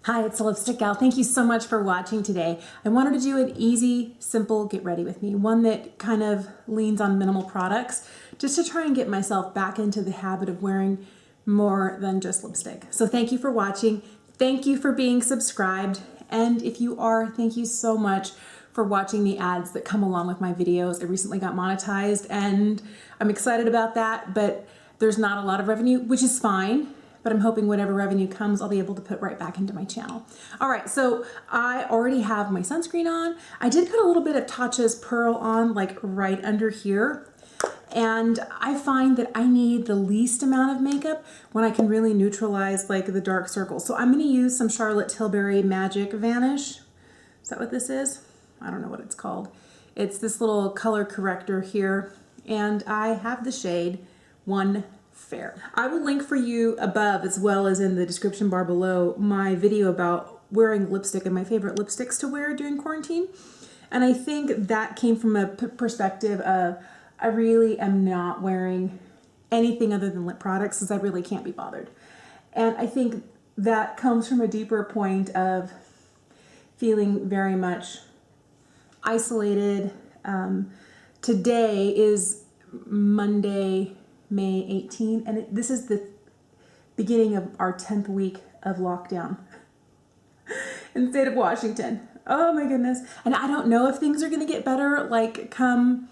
Hi, it's the Lipstick Gal. Thank you so much for watching today. I wanted to do an easy, simple get ready with me, one that kind of leans on minimal products, just to try and get myself back into the habit of wearing more than just lipstick. So thank you for watching. Thank you for being subscribed. And if you are, thank you so much for watching the ads that come along with my videos. I recently got monetized and I'm excited about that, but there's not a lot of revenue, which is fine. But I'm hoping whatever revenue comes, I'll be able to put right back into my channel. All right, so I already have my sunscreen on. I did put a little bit of Tatcha's Pearl on, like right under here. And I find that I need the least amount of makeup when I can really neutralize like the dark circles. So I'm gonna use some Charlotte Tilbury Magic Vanish. Is that what this is? I don't know what it's called. It's this little color corrector here. And I have the shade 1 Fair. I will link for you above, as well as in the description bar below, my video about wearing lipstick and my favorite lipsticks to wear during quarantine. And I think that came from a perspective of I really am not wearing anything other than lip products because I really can't be bothered. And I think that comes from a deeper point of feeling very much isolated. Today is Monday, May 18, and this is the beginning of our 10th week of lockdown in the state of Washington. Oh my goodness. And I don't know if things are going to get better like come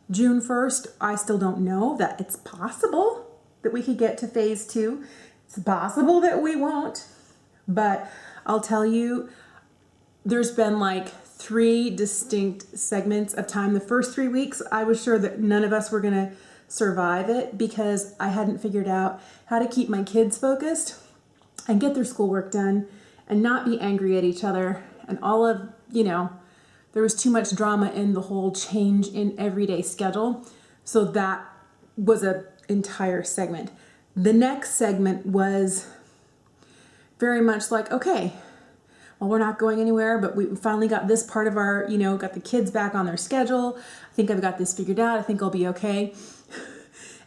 June 1st. I still don't know. That it's possible that we could get to phase 2. It's possible that we won't. But I'll tell you, there's been like 3 distinct segments of time. The first 3 weeks, I was sure that none of us were going to survive it because I hadn't figured out how to keep my kids focused and get their schoolwork done and not be angry at each other and all of, you know, there was too much drama in the whole change in everyday schedule. So that was an entire segment. The next segment was very much like, okay, well, we're not going anywhere, but we finally got this part of our, you know, got the kids back on their schedule. I think I've got this figured out. I think I'll be okay.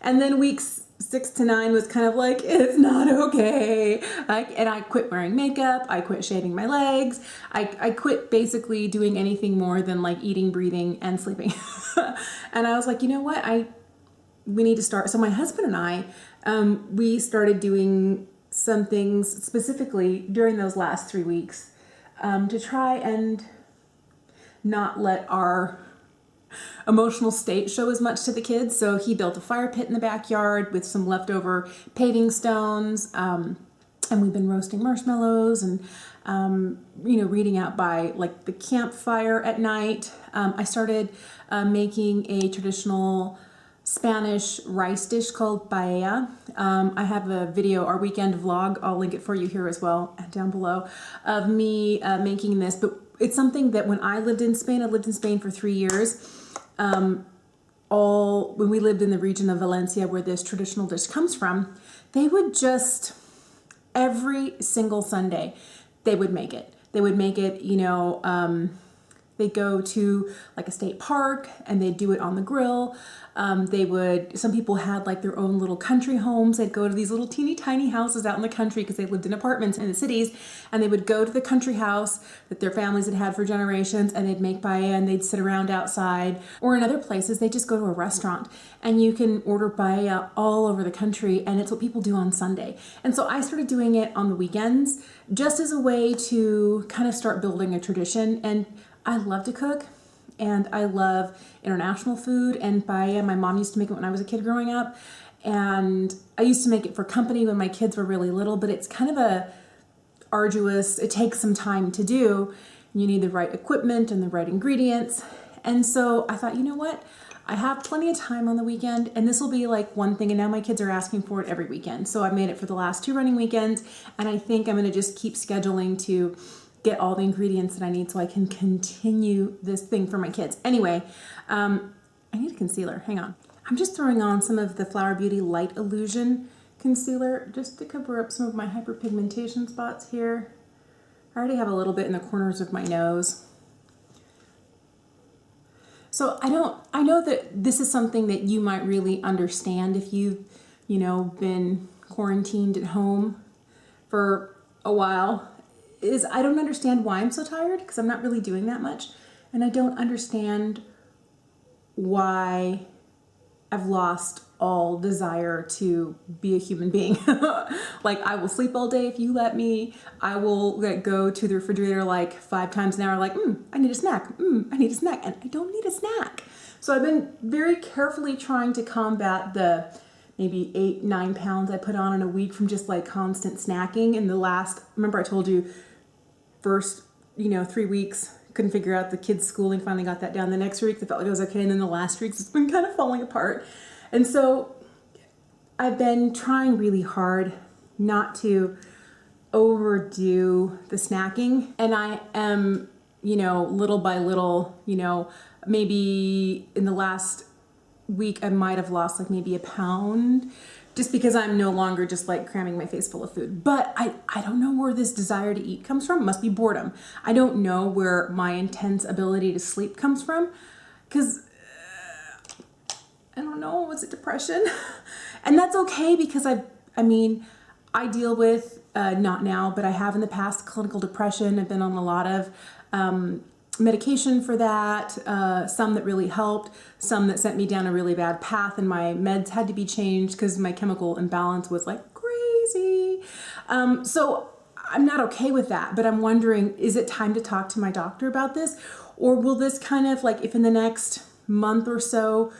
And then weeks 6 to 9 was kind of like, it's not okay. And I quit wearing makeup. I quit shaving my legs. I quit basically doing anything more than like eating, breathing, and sleeping. And I was like, you know what? We need to start. So my husband and I, we started doing some things specifically during those last 3 weeks to try and not let our emotional state show as much to the kids. So he built a fire pit in the backyard with some leftover paving stones, and we've been roasting marshmallows and you know, reading out by like the campfire at night. I started making a traditional Spanish rice dish called paella. I have a video, our weekend vlog, I'll link it for you here as well down below, of me making this. But it's something that when I lived in Spain, I lived in Spain for 3 years. When we lived in the region of Valencia where this traditional dish comes from, they would just, every single Sunday, they would make it. They would make it, you know, they'd go to like a state park and they'd do it on the grill. Some people had like their own little country homes. They'd go to these little teeny tiny houses out in the country because they lived in apartments in the cities, and they would go to the country house that their families had had for generations, and they'd make paella and they'd sit around outside. Or in other places, they just go to a restaurant and you can order paella all over the country, and it's what people do on Sunday. And so I started doing it on the weekends just as a way to kind of start building a tradition. And I love to cook. And I love international food, and paella, my mom used to make it when I was a kid growing up. And I used to make it for company when my kids were really little, but it's kind of it takes some time to do. You need the right equipment and the right ingredients. And so I thought, you know what? I have plenty of time on the weekend, and this will be like one thing. And now my kids are asking for it every weekend. So I made it for the last 2 running weekends. And I think I'm going to just keep scheduling to get all the ingredients that I need so I can continue this thing for my kids. Anyway, I need a concealer. Hang on. I'm just throwing on some of the Flower Beauty Light Illusion concealer just to cover up some of my hyperpigmentation spots here. I already have a little bit in the corners of my nose. So I know that this is something that you might really understand if you've, you know, been quarantined at home for a while. is I don't understand why I'm so tired, because I'm not really doing that much. And I don't understand why I've lost all desire to be a human being. Like, I will sleep all day if you let me. I will go to the refrigerator like 5 times an hour, like, I need a snack. I need a snack. And I don't need a snack. So I've been very carefully trying to combat the maybe 8-9 pounds I put on in a week from just like constant snacking. In the last, remember I told you, first, 3 weeks, couldn't figure out the kids' schooling, finally got that down. The next 3 weeks, I felt like it was okay. And then the last 3 weeks, it's been kind of falling apart. And so I've been trying really hard not to overdo the snacking. And I am, little by little, maybe in the last week, I might have lost like maybe a pound, just because I'm no longer just like cramming my face full of food. But I don't know where this desire to eat comes from. It must be boredom. I don't know where my intense ability to sleep comes from, because I don't know, was it depression? And that's okay, because I deal with, not now, but I have in the past, clinical depression. I've been on a lot of medication for that, some that really helped, some that sent me down a really bad path, and my meds had to be changed because my chemical imbalance was like crazy. So I'm not okay with that, but I'm wondering, is it time to talk to my doctor about this? Or will this kind of like, if in the next month or so,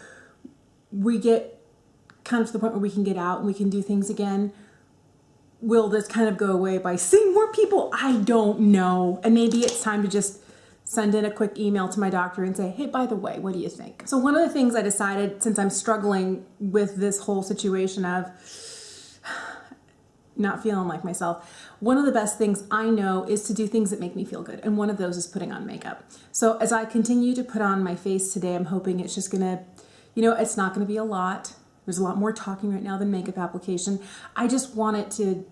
we get kind of to the point where we can get out and we can do things again, will this kind of go away by seeing more people? I don't know. And maybe it's time to just send in a quick email to my doctor and say, hey, by the way, what do you think? So one of the things I decided, since I'm struggling with this whole situation of not feeling like myself, one of the best things I know is to do things that make me feel good. And one of those is putting on makeup. So as I continue to put on my face today, I'm hoping it's just gonna, it's not gonna be a lot. There's a lot more talking right now than makeup application. I just want it to,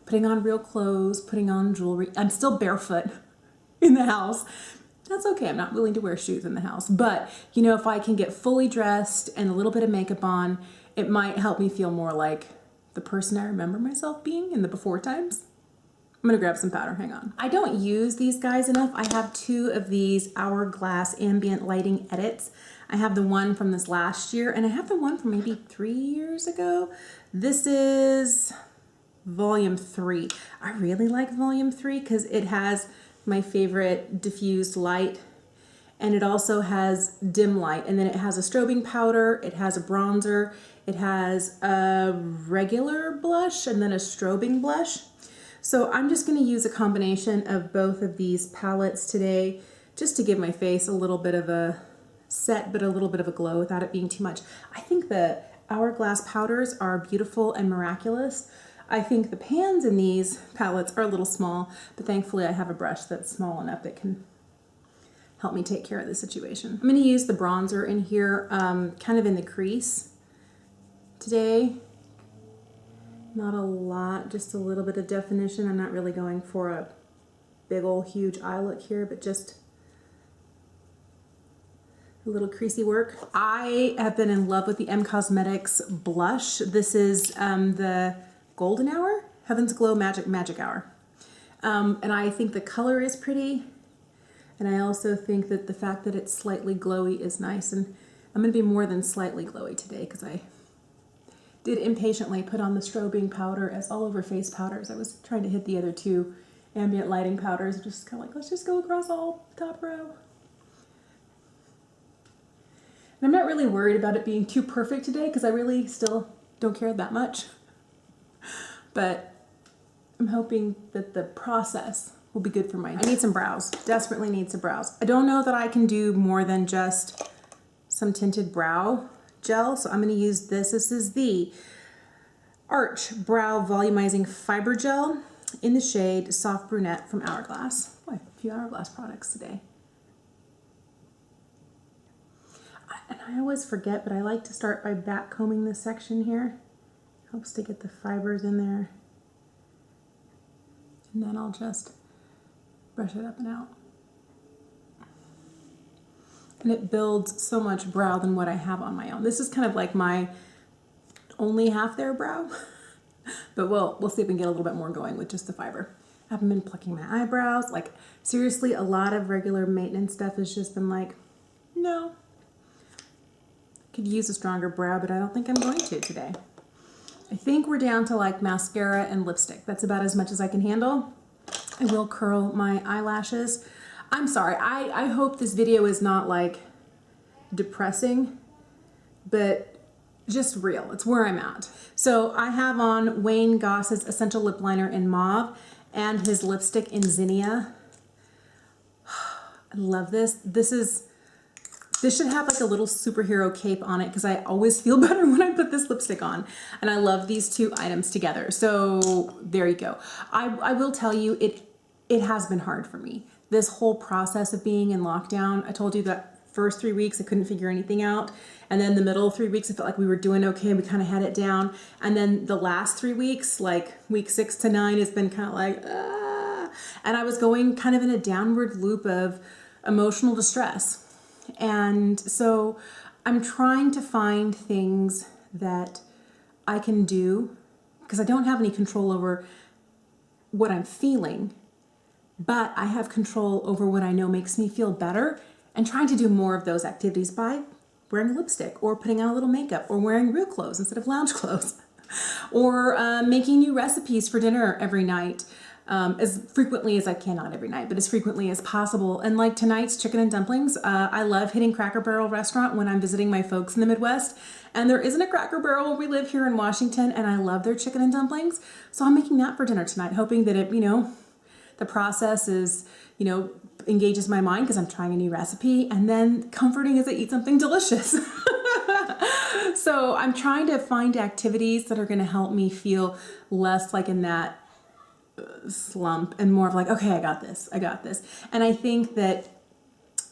putting on real clothes, putting on jewelry. I'm still barefoot in the house. That's okay. I'm not willing to wear shoes in the house. But, if I can get fully dressed and a little bit of makeup on, it might help me feel more like the person I remember myself being in the before times. I'm gonna grab some powder, hang on. I don't use these guys enough. I have 2 of these Hourglass Ambient Lighting Edits. I have the one from this last year, and I have the one from maybe 3 years ago. This is Volume 3. I really like Volume 3 because it has my favorite diffused light, and it also has dim light, and then it has a strobing powder, it has a bronzer, it has a regular blush, and then a strobing blush. So I'm just going to use a combination of both of these palettes today, just to give my face a little bit of a set, but a little bit of a glow without it being too much. I think the Hourglass powders are beautiful and miraculous. I think the pans in these palettes are a little small, but thankfully I have a brush that's small enough that can help me take care of the situation. I'm going to use the bronzer in here, kind of in the crease today. Not a lot, just a little bit of definition. I'm not really going for a big old huge eye look here, but just a little creasy work. I have been in love with the M Cosmetics blush. This is the Golden Hour, Heaven's Glow Magic Hour. And I think the color is pretty. And I also think that the fact that it's slightly glowy is nice. And I'm gonna be more than slightly glowy today because I did impatiently put on the strobing powder as all over face powders. I was trying to hit the other 2 ambient lighting powders, just kind of like, let's just go across all top row. And I'm not really worried about it being too perfect today because I really still don't care that much. But I'm hoping that the process will be good for I need some brows, desperately need some brows. I don't know that I can do more than just some tinted brow gel, so I'm going to use this. This is the Arch Brow Volumizing Fiber Gel in the shade Soft Brunette from Hourglass. Boy, a few Hourglass products today. And I always forget, but I like to start by back combing this section here. Helps to get the fibers in there. And then I'll just brush it up and out. And it builds so much brow than what I have on my own. This is kind of like my only half there brow, but we'll see if we can get a little bit more going with just the fiber. Haven't been plucking my eyebrows. Like, seriously, a lot of regular maintenance stuff has just been like, no. Could use a stronger brow, but I don't think I'm going to today. I think we're down to like mascara and lipstick. That's about as much as I can handle. I will curl my eyelashes. I'm sorry, I hope this video is not like depressing, but just real. It's where I'm at. So I have on Wayne Goss's Essential Lip Liner in Mauve and his lipstick in Zinnia. I love this. This should have like a little superhero cape on it because I always feel better when I put this lipstick on. And I love these two items together. So there you go. I will tell you, it has been hard for me. This whole process of being in lockdown, I told you that first 3 weeks I couldn't figure anything out. And then the middle 3 weeks I felt like we were doing okay. We kind of had it down. And then the last 3 weeks, like week 6 to 9 has been kind of like, and I was going kind of in a downward loop of emotional distress. And so I'm trying to find things that I can do because I don't have any control over what I'm feeling, but I have control over what I know makes me feel better, and trying to do more of those activities by wearing lipstick or putting on a little makeup or wearing real clothes instead of lounge clothes or making new recipes for dinner every night. As frequently as I can, not every night, but as frequently as possible. And like tonight's chicken and dumplings, I love hitting Cracker Barrel restaurant when I'm visiting my folks in the Midwest. And there isn't a Cracker Barrel where we live here in Washington, and I love their chicken and dumplings. So I'm making that for dinner tonight, hoping that it, the process is, engages my mind because I'm trying a new recipe, and then comforting as I eat something delicious. So I'm trying to find activities that are going to help me feel less like in that slump and more of like, okay, I got this. And I think that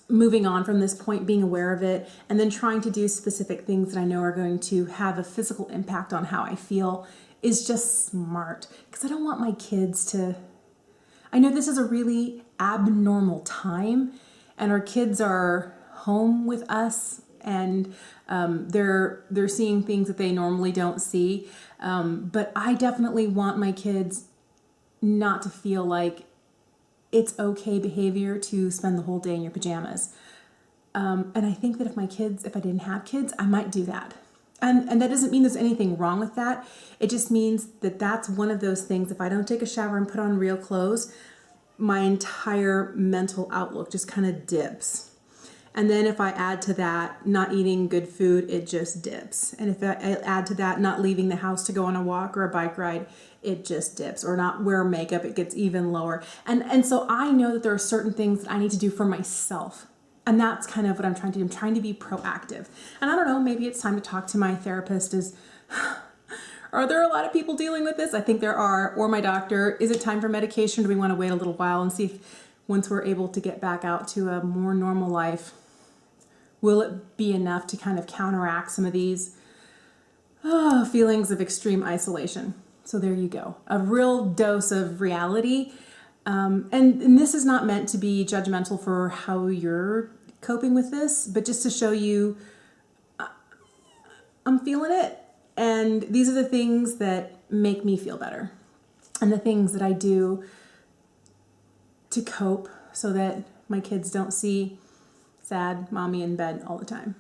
moving on from this point, being aware of it, and then trying to do specific things that I know are going to have a physical impact on how I feel is just smart, because I don't want my kids to, I know this is a really abnormal time and our kids are home with us, and they're seeing things that they normally don't see. But I definitely want my kids not to feel like it's okay behavior to spend the whole day in your pajamas. And I think that if I didn't have kids, I might do that. And that doesn't mean there's anything wrong with that. It just means that that's one of those things. If I don't take a shower and put on real clothes, my entire mental outlook just kind of dips. And then if I add to that not eating good food, it just dips. And if I add to that not leaving the house to go on a walk or a bike ride, it just dips. Or not wear makeup, it gets even lower. And so I know that there are certain things that I need to do for myself. And that's kind of what I'm trying to do. I'm trying to be proactive. And I don't know, maybe it's time to talk to my therapist. Are there a lot of people dealing with this? I think there are. Or my doctor. Is it time for medication? Do we want to wait a little while and see if once we're able to get back out to a more normal life, will it be enough to kind of counteract some of these feelings of extreme isolation? So there you go. A real dose of reality. And this is not meant to be judgmental for how you're coping with this, but just to show you I'm feeling it. And these are the things that make me feel better. And the things that I do to cope so that my kids don't see sad mommy in bed all the time.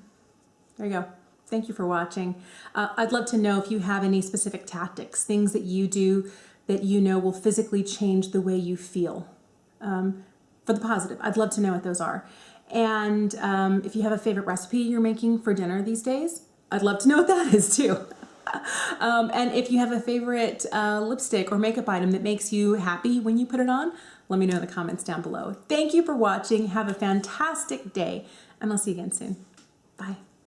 There you go. Thank you for watching. I'd love to know if you have any specific tactics, things that you do that you know will physically change the way you feel for the positive. I'd love to know what those are. And if you have a favorite recipe you're making for dinner these days, I'd love to know what that is too. And if you have a favorite lipstick or makeup item that makes you happy when you put it on, let me know in the comments down below. Thank you for watching. Have a fantastic day, and I'll see you again soon. Bye.